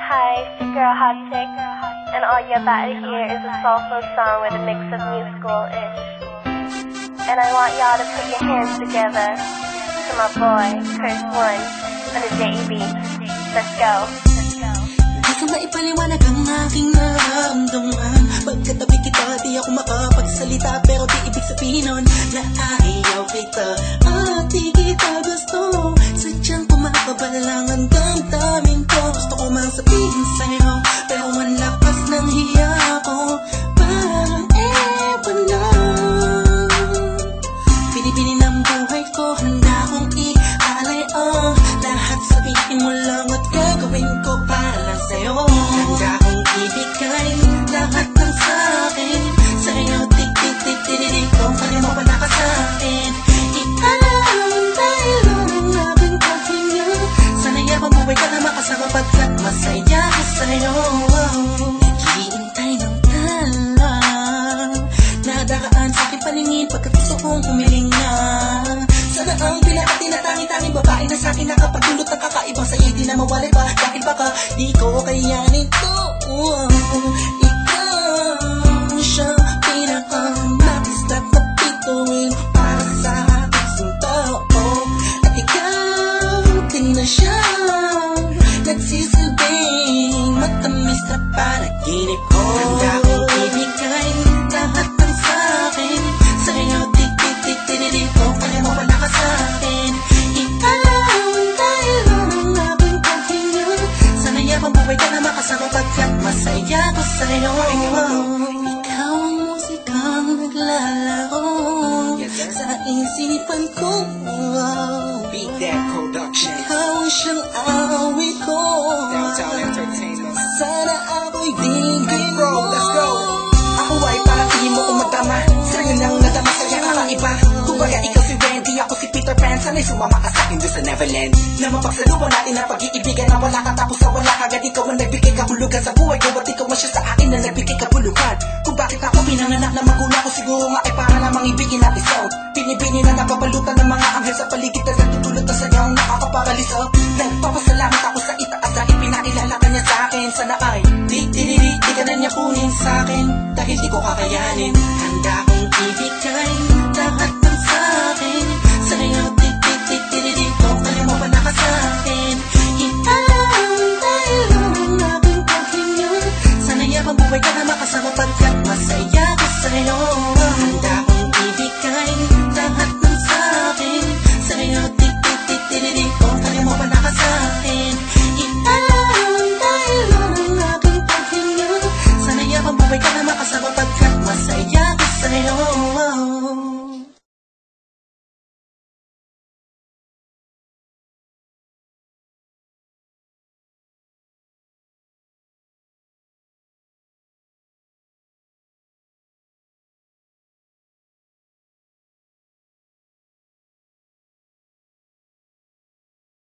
Hi, it's your girl Hotchick, and all you're about to hear is a soulful song with a mix of musical-ish. And I want y'all to put your hands together to my boy, Curse One, on the JEB. Let's go. Di ko maipaliwanag ang aking nararamdaman. Pagkatabi kita, di ako makapagsalita, pero di ibig sabihin nun na ayaw kita at di kita gusto. Sadyang kumakabalang ang damdamin ko. Gusto ko mang sabihin sa'yo, pero ang lakas ng hiya ko. Parang ewan lang. Pinipili ng buhay ko, handa kong ialay ang lahat. Sabihin mo lang at gagawin ko para lang sa'yo. Handa kong ibigay lahat ng sa'kin sa'yo. Tik-tik-tik-tik-tik kung paano mo pala ka sa'kin. Ikaw dahil ang aking paghinga. Sana yabang buhay ka na makasama pagkat masaya ko sa'yo. Naghihintay ng talang nadaraan sa aking paningin pagkat gusto kong humiling na. Sana ang pinakati na tangi-tanging babae na sa'kin nakapagdulot ng kakaibang sa'yo di na mawalay pa. Dahil baka di ko kayanin to. Ikaw siyang pinakanapis na napituin para sa aking sintao. At ikaw din na siyang nagsisilbing matamis na panaginip ko. Handa kong ibigay lahat ng sa'kin sa'yo. Tik-tik-tik-tik-tik kung paano mo pala ka sa'kin. Ikaw dahil ang aking paghinga. Sana yabang buhay ka na makasama pagkat masaya ko sa'yo. Ikaw ang musikang naglalaro sa isipan ko. Beat That Production. Ikaw ang siyang awit ko. Downtown Entertainment. Sana ako'y digay mo. Bro, let's go. Ako ay parang tingin mo kung magdama. Sa'yo nang nadama sa'yo kakaiba. Kumbaga ikaw si Wendy, ako si Peter Pan. Sana'y sumama ka sa'kin doon sa Neverland. Na mapagsaluhan natin ang pag-iibigan na wala ka tapos na wala kagad. Ikaw ang nagbigay kahulugan sa buhay ko. At ikaw ang siya sa akin na nagbigay kabuluhan. Kung bakit ako pinanganak na magulang ko, siguro nga ay para namang ibigin natin sound. Binibini na napapalutan ng mga anghel sa paligid na natutulot na sayang nakakaparaliso. Nagpapasalamat ako sa itaas dahil pinakilala ka niya sa'kin. Sana ay di ka na niya kunin sa'kin dahil di ko kakayanin. Handa